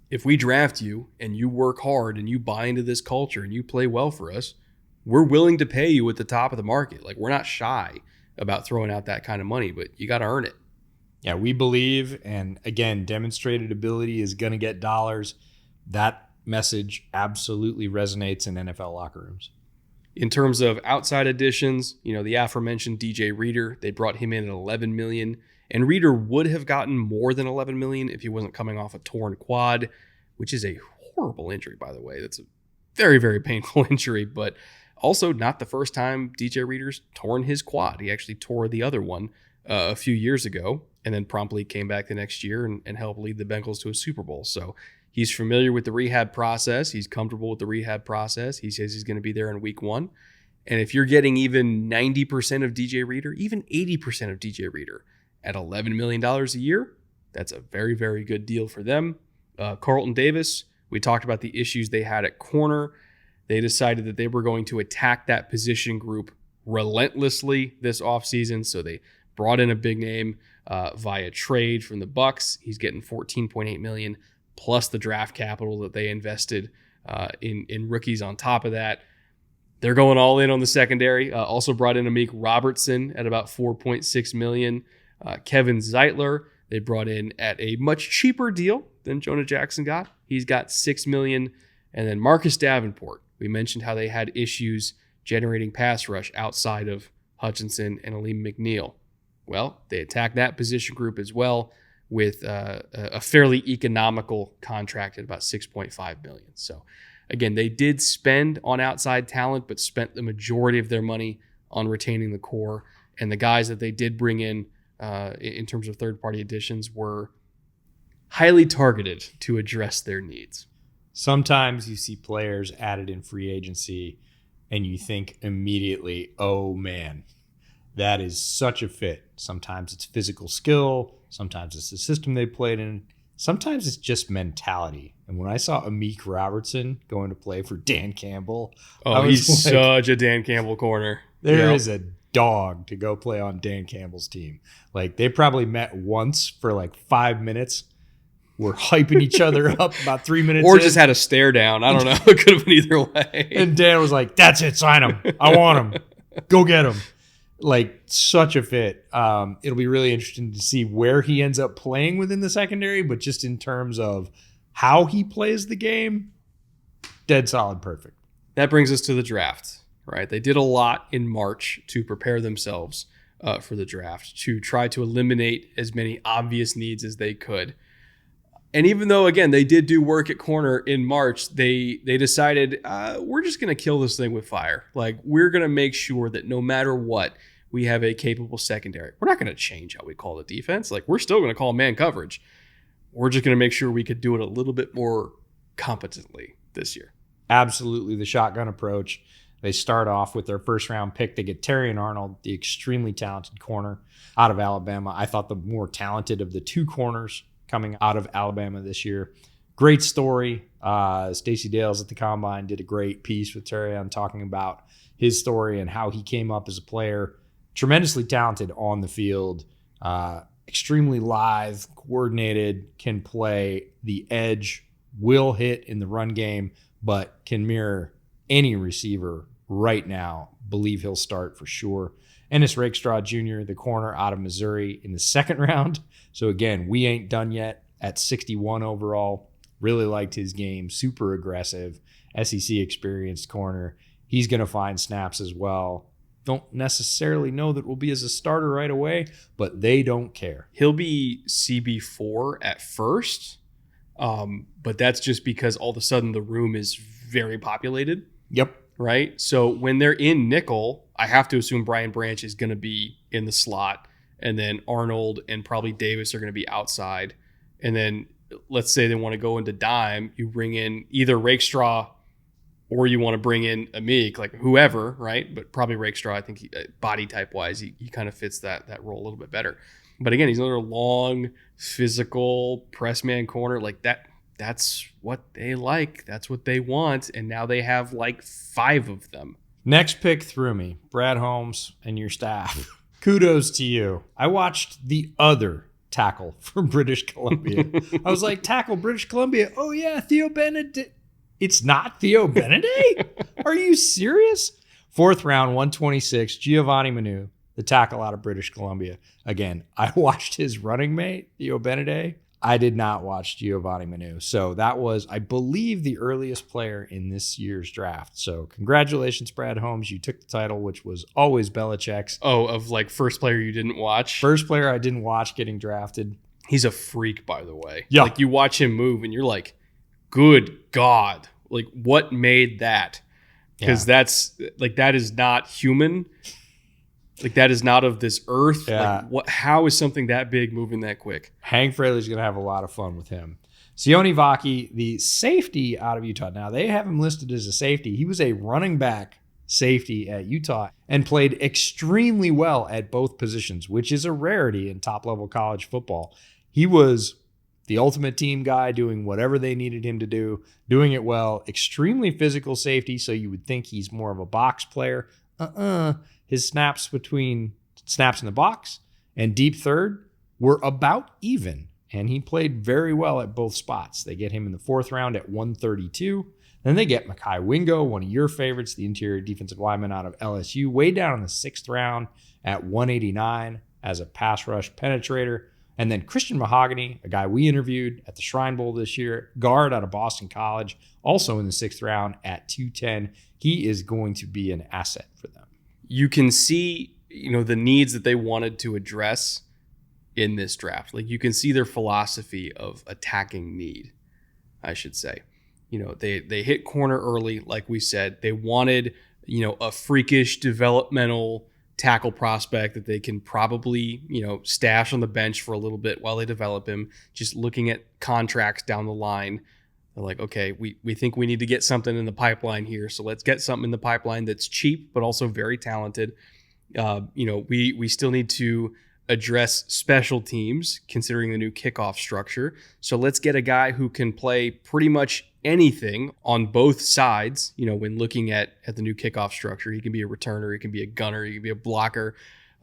A: if we draft you and you work hard and you buy into this culture and you play well for us, we're willing to pay you at the top of the market. Like, we're not shy about throwing out that kind of money, but you got to earn it.
B: Yeah, we believe, and again, demonstrated ability is going to get dollars. That message absolutely resonates in NFL locker rooms.
A: In terms of outside additions, the aforementioned DJ Reader, they brought him in at $11 million. And Reader would have gotten more than $11 million if he wasn't coming off a torn quad, which is a horrible injury, by the way. That's a very, very painful injury, but also not the first time DJ Reader's torn his quad. He actually tore the other one a few years ago and then promptly came back the next year and helped lead the Bengals to a Super Bowl. So he's familiar with the rehab process. He's comfortable with the rehab process. He says he's going to be there in week 1. And if you're getting even 90% of DJ Reader, even 80% of DJ Reader, at $11 million a year, that's a very, very good deal for them. Carlton Davis, we talked about the issues they had at corner. They decided that they were going to attack that position group relentlessly this offseason, so they brought in a big name via trade from the Bucs. He's getting $14.8 million plus the draft capital that they invested in rookies on top of that. They're going all in on the secondary. Also brought in Amik Robertson at about $4.6 million. Kevin Zeitler, they brought in at a much cheaper deal than Jonah Jackson got. He's got $6 million. And then Marcus Davenport, we mentioned how they had issues generating pass rush outside of Hutchinson and Aleem McNeil. Well, they attacked that position group as well with a fairly economical contract at about $6.5 million. So again, they did spend on outside talent, but spent the majority of their money on retaining the core. And the guys that they did bring in terms of third-party additions were highly targeted to address their needs.
B: Sometimes you see players added in free agency and you think immediately, oh man, that is such a fit. Sometimes it's physical skill. Sometimes it's the system they played in. Sometimes it's just mentality. And when I saw Amik Robertson going to play for Dan Campbell,
A: he's such a Dan Campbell corner.
B: There is a dog to go play on Dan Campbell's team. Like, they probably met once for like 5 minutes. We're hyping each other up about 3 minutes
A: or
B: in.
A: just had a stare down. I don't know. It could have been either way.
B: And Dan was like, that's it. Sign him. I want him. Go get him. Like, such a fit. It'll be really interesting to see where he ends up playing within the secondary, but just in terms of how he plays the game, dead solid perfect.
A: That brings us to the draft, right? They did a lot in March to prepare themselves for the draft to try to eliminate as many obvious needs as they could. And even though, again, they did do work at corner in March, they decided, we're just going to kill this thing with fire. Like, we're going to make sure that no matter what, we have a capable secondary. We're not going to change how we call the defense. Like, we're still going to call man coverage. We're just going to make sure we could do it a little bit more competently this year.
B: Absolutely, the shotgun approach. They start off with their first-round pick. They get Terrion Arnold, the extremely talented corner out of Alabama. I thought the more talented of the two corners coming out of Alabama this year. Great story. Stacey Dales at the Combine did a great piece with Terrion talking about his story and how he came up as a player. Tremendously talented on the field. Extremely lithe, coordinated, can play the edge, will hit in the run game, but can mirror any receiver right now. Believe he'll start for sure. Ennis Rakestraw Jr., the corner out of Missouri in the second round. So again, we ain't done yet at 61 overall. Really liked his game. Super aggressive. SEC experienced corner. He's going to find snaps as well. Don't necessarily know that will be as a starter right away, but they don't care.
A: He'll be CB4 at first, but that's just because all of a sudden the room is very populated.
B: Yep.
A: Right? So when they're in nickel, I have to assume Brian Branch is going to be in the slot, and then Arnold and probably Davis are going to be outside. And then let's say they want to go into dime, you bring in either Rakestraw or you want to bring in Amik, like whoever, right? But probably Rakestraw, I think body type wise, he kind of fits that role a little bit better. But again, he's another long, physical press man corner like that. That's what they like. That's what they want. And now they have like 5 of them.
B: Next pick threw me. Brad Holmes and your staff. Kudos to you. I watched the other tackle from British Columbia. I was like, tackle British Columbia. Oh, yeah, Theo Benedict. It's not Theo Benedict? Are you serious? 4th round, 126, Giovanni Manu, the tackle out of British Columbia. Again, I watched his running mate, Theo Benedict. I did not watch Giovanni Manu. So that was, I believe, the earliest player in this year's draft. So congratulations, Brad Holmes. You took the title, which was always Belichick's.
A: Oh, of like first player you didn't watch?
B: First player I didn't watch getting drafted.
A: He's a freak, by the way.
B: Yeah.
A: Like you watch him move and you're like, good God. Like what made that? Because that's like, that is not human. Like that is not of this earth.
B: Yeah.
A: Like how is something that big moving that quick?
B: Hank Fraley's going to have a lot of fun with him. Sione Vaki, the safety out of Utah. Now, they have him listed as a safety. He was a running back safety at Utah and played extremely well at both positions, which is a rarity in top-level college football. He was the ultimate team guy, doing whatever they needed him to do, doing it well. Extremely physical safety, so you would think he's more of a box player. His snaps between snaps in the box and deep third were about even, and he played very well at both spots. They get him in the 4th round at 132. Then they get Mekhi Wingo, one of your favorites, the interior defensive lineman out of LSU, way down in the 6th round at 189 as a pass rush penetrator. And then Christian Mahogany, a guy we interviewed at the Shrine Bowl this year, guard out of Boston College, also in the 6th round at 210. He is going to be an asset for them.
A: You can see, the needs that they wanted to address in this draft. Like you can see their philosophy of attacking need, I should say. They hit corner early, like we said. They wanted, a freakish developmental tackle prospect that they can probably, stash on the bench for a little bit while they develop him. Just looking at contracts down the line. They're like, okay, we think we need to get something in the pipeline here. So let's get something in the pipeline that's cheap, but also very talented. We still need to address special teams considering the new kickoff structure. So let's get a guy who can play pretty much anything on both sides. When looking at the new kickoff structure, he can be a returner, he can be a gunner, he can be a blocker.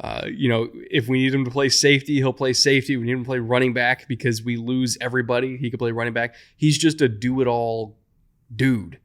A: If we need him to play safety, he'll play safety. We need him to play running back because we lose everybody. He can play running back. He's just a do-it-all dude,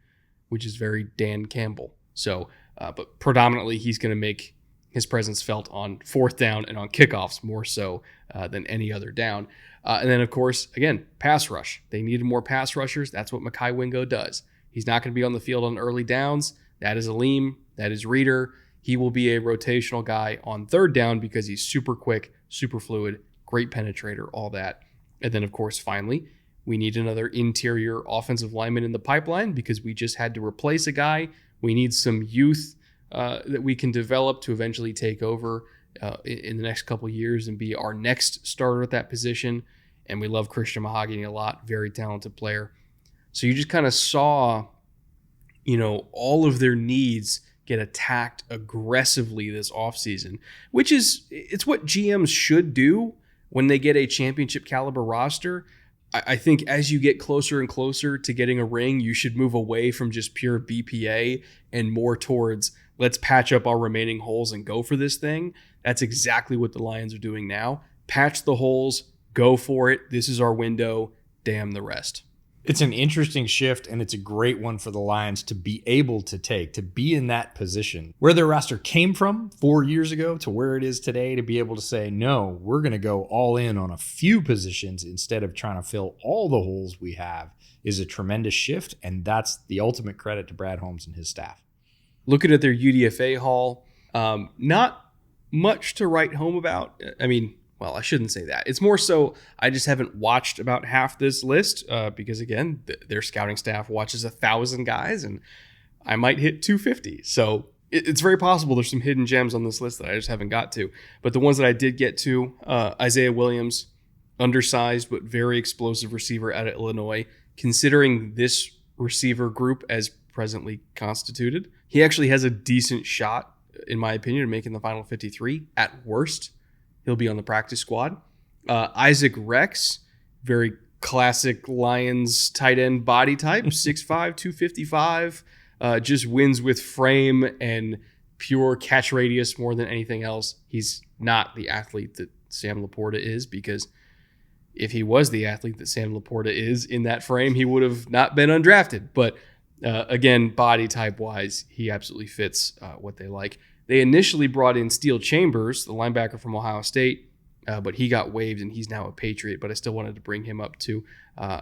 A: which is very Dan Campbell. So, but predominantly he's going to make his presence felt on 4th down and on kickoffs more so than any other down. And then, of course, again, pass rush. They needed more pass rushers. That's what Mekhi Wingo does. He's not going to be on the field on early downs. That is Aleem. That is Reader. he will be a rotational guy on third down because he's super quick, super fluid, great penetrator, all that. And then, of course, finally, we need another interior offensive lineman in the pipeline because we just had to replace a guy. We need some youth that we can develop to eventually take over in the next couple of years and be our next starter at that position. And we love Christian Mahogany a lot, very talented player. So you just kind of saw, all of their needs get attacked aggressively this offseason, it's what GMs should do when they get a championship caliber roster. I think as you get closer and closer to getting a ring, you should move away from just pure BPA and more towards let's patch up our remaining holes and go for this thing. That's exactly what the Lions are doing now. Patch the holes, go for it. This is our window. Damn the rest.
B: It's an interesting shift, and it's a great one for the Lions to be able to take, to be in that position. Where their roster came from 4 years ago to where it is today, to be able to say, no, we're going to go all in on a few positions instead of trying to fill all the holes we have is a tremendous shift, and that's the ultimate credit to Brad Holmes and his staff.
A: Looking at their UDFA haul, not much to write home about. Well, I shouldn't say that. It's more so I just haven't watched about half this list because, again, their scouting staff watches 1,000 guys, and I might hit 250. So it's very possible there's some hidden gems on this list that I just haven't got to. But the ones that I did get to, Isaiah Williams, undersized but very explosive receiver out of Illinois. Considering this receiver group as presently constituted, he actually has a decent shot, in my opinion, of making the final 53 at worst. He'll be on the practice squad. Isaac Rex, very classic Lions tight end body type, 6'5", 255, just wins with frame and pure catch radius more than anything else. He's not the athlete that Sam Laporta is, because if he was the athlete that Sam Laporta is in that frame, he would have not been undrafted. But again, body type wise, he absolutely fits what they like. They initially brought in Steele Chambers, the linebacker from Ohio State, but he got waived and he's now a Patriot, but I still wanted to bring him up too.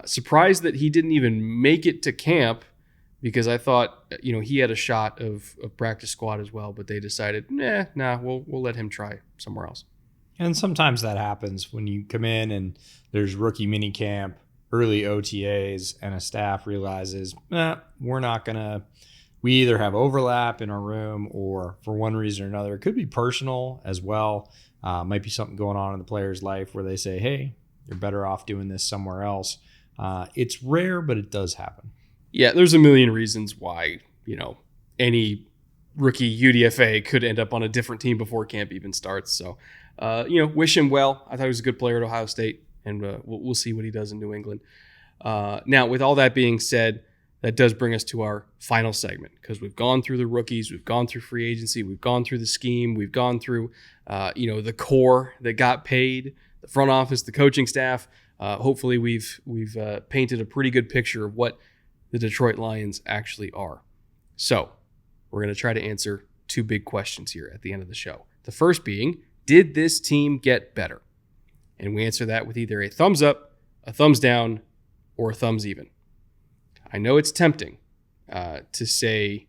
A: Surprised that he didn't even make it to camp, because I thought, he had a shot of practice squad as well, but they decided, we'll let him try somewhere else.
B: And sometimes that happens when you come in and there's rookie mini camp, early OTAs, and a staff realizes, we're not going to. We either have overlap in our room, or for one reason or another, it could be personal as well. Might be something going on in the player's life where they say, hey, you're better off doing this somewhere else. It's rare, but it does happen.
A: Yeah, there's a million reasons why, any rookie UDFA could end up on a different team before camp even starts. So, wish him well. I thought he was a good player at Ohio State, and we'll see what he does in New England. Now, with all that being said, that does bring us to our final segment, because we've gone through the rookies, we've gone through free agency, we've gone through the scheme, we've gone through, the core that got paid, the front office, the coaching staff. Hopefully, we've painted a pretty good picture of what the Detroit Lions actually are. So, we're going to try to answer two big questions here at the end of the show. The first being, did this team get better? And we answer that with either a thumbs up, a thumbs down, or a thumbs even. I know it's tempting to say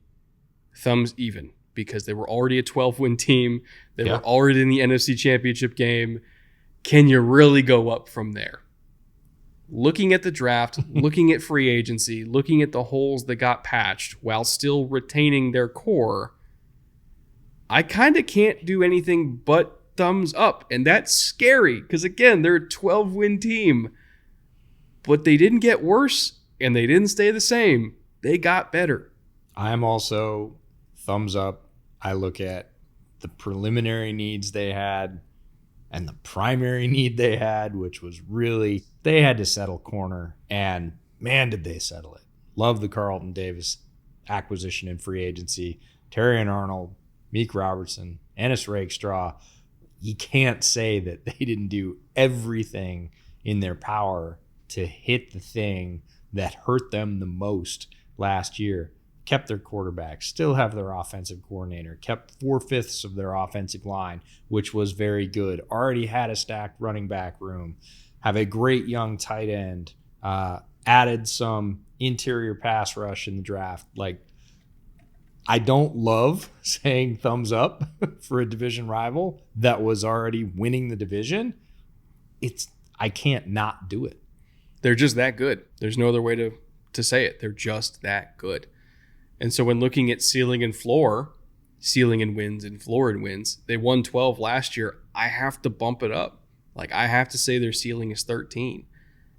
A: thumbs even, because they were already a 12-win team. They were already in the NFC Championship game. Can you really go up from there? Looking at the draft, looking at free agency, looking at the holes that got patched while still retaining their core, I kind of can't do anything but thumbs up. And that's scary because, again, they're a 12-win team. But they didn't get worse, and they didn't stay the same. They got better.
B: I'm also thumbs up. I look at the preliminary needs they had and the primary need they had, which was really, they had to settle corner. And man, did they settle it. Love the Carlton Davis acquisition in free agency. Terrion Arnold, Meek Robertson, Ennis Rakestraw. You can't say that they didn't do everything in their power to hit the thing that hurt them the most last year. Kept their quarterback, still have their offensive coordinator, kept 4/5 of their offensive line, which was very good. Already had a stacked running back room, have a great young tight end, added some interior pass rush in the draft. Like, I don't love saying thumbs up for a division rival that was already winning the division. I can't not do it.
A: They're just that good. There's no other way to say it. They're just that good. And so when looking at ceiling and floor, ceiling and wins and floor and wins, they won 12 last year. I have to bump it up. Like, I have to say their ceiling is 13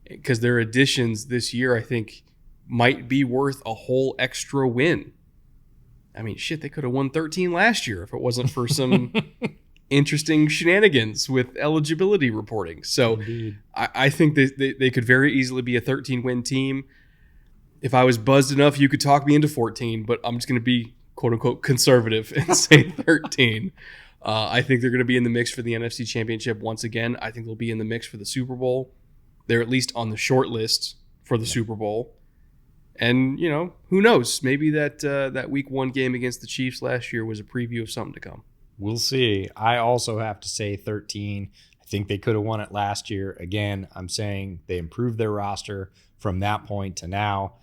A: because their additions this year, I think, might be worth a whole extra win. I mean, shit, they could have won 13 last year if it wasn't for some interesting shenanigans with eligibility reporting. So I think they could very easily be a 13-win team. If I was buzzed enough, you could talk me into 14, but I'm just going to be quote-unquote conservative and say 13. I think they're going to be in the mix for the NFC Championship once again. I think they'll be in the mix for the Super Bowl. They're at least on the short list for the Super Bowl. And, you know, who knows? Maybe that Week 1 game against the Chiefs last year was a preview of something to come.
B: We'll see. I also have to say 13. I think they could have won it last year. Again, I'm saying they improved their roster from that point to now.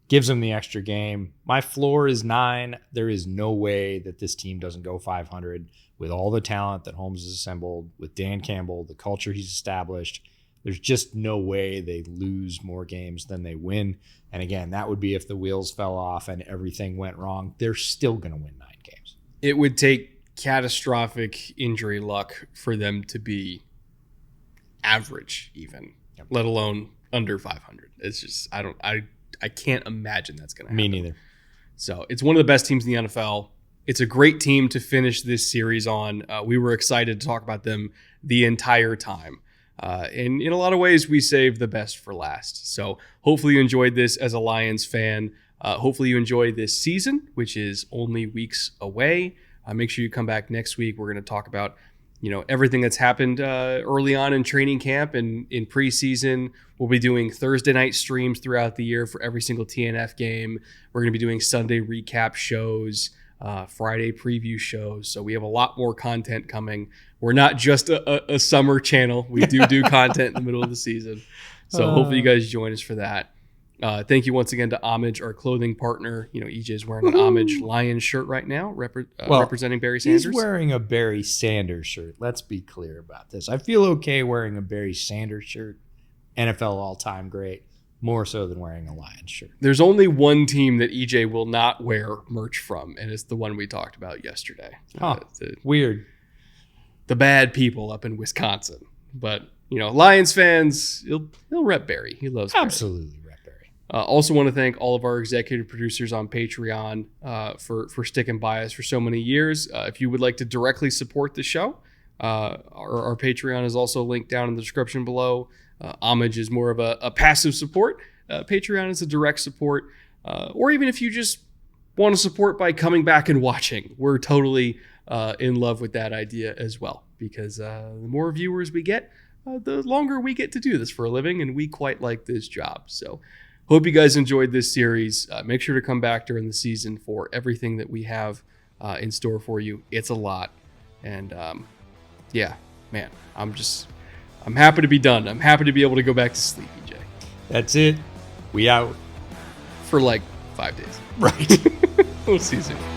B: Gives them the extra game. My floor is 9. There is no way that this team doesn't go 500 with all the talent that Holmes has assembled, with Dan Campbell, the culture he's established. There's just no way they lose more games than they win. And again, that would be if the wheels fell off and everything went wrong. They're still going to win 9 games.
A: It would take catastrophic injury luck for them to be average even, let alone under 500. It's just, I can't imagine that's going to happen.
B: Me neither.
A: So it's one of the best teams in the NFL. It's a great team to finish this series on. We were excited to talk about them the entire time. And in a lot of ways, we saved the best for last. So hopefully you enjoyed this as a Lions fan. Hopefully you enjoy this season, which is only weeks away. Make sure you come back next week. We're going to talk about, you know, everything that's happened early on in training camp and in preseason. We'll be doing Thursday night streams throughout the year for every single TNF game. We're going to be doing Sunday recap shows, Friday preview shows. So we have a lot more content coming. We're not just a summer channel. We do content in the middle of the season. So hopefully you guys join us for that. Thank you once again to Homage, our clothing partner. You know, EJ is wearing an Homage Lions shirt right now, representing Barry Sanders.
B: He's wearing a Barry Sanders shirt. Let's be clear about this. I feel okay wearing a Barry Sanders shirt, NFL all-time great, more so than wearing a Lions shirt.
A: There's only one team that EJ will not wear merch from, and it's the one we talked about yesterday.
B: Weird.
A: The bad people up in Wisconsin. But, you know, Lions fans, he'll rep Barry. He loves Barry.
B: Absolutely.
A: Also want to thank all of our executive producers on Patreon for sticking by us for so many years. If you would like to directly support the show, our Patreon is also linked down in the description below. Homage is more of a passive support. Patreon is a direct support. Or even if you just want to support by coming back and watching, we're totally in love with that idea as well. Because the more viewers we get, the longer we get to do this for a living, and we quite like this job. So hope you guys enjoyed this series. Make sure to come back during the season for everything that we have in store for you. It's a lot. And yeah, man, I'm happy to be done. I'm happy to be able to go back to sleep, EJ.
B: That's it. We out.
A: For like 5 days.
B: Right.
A: We'll see you soon.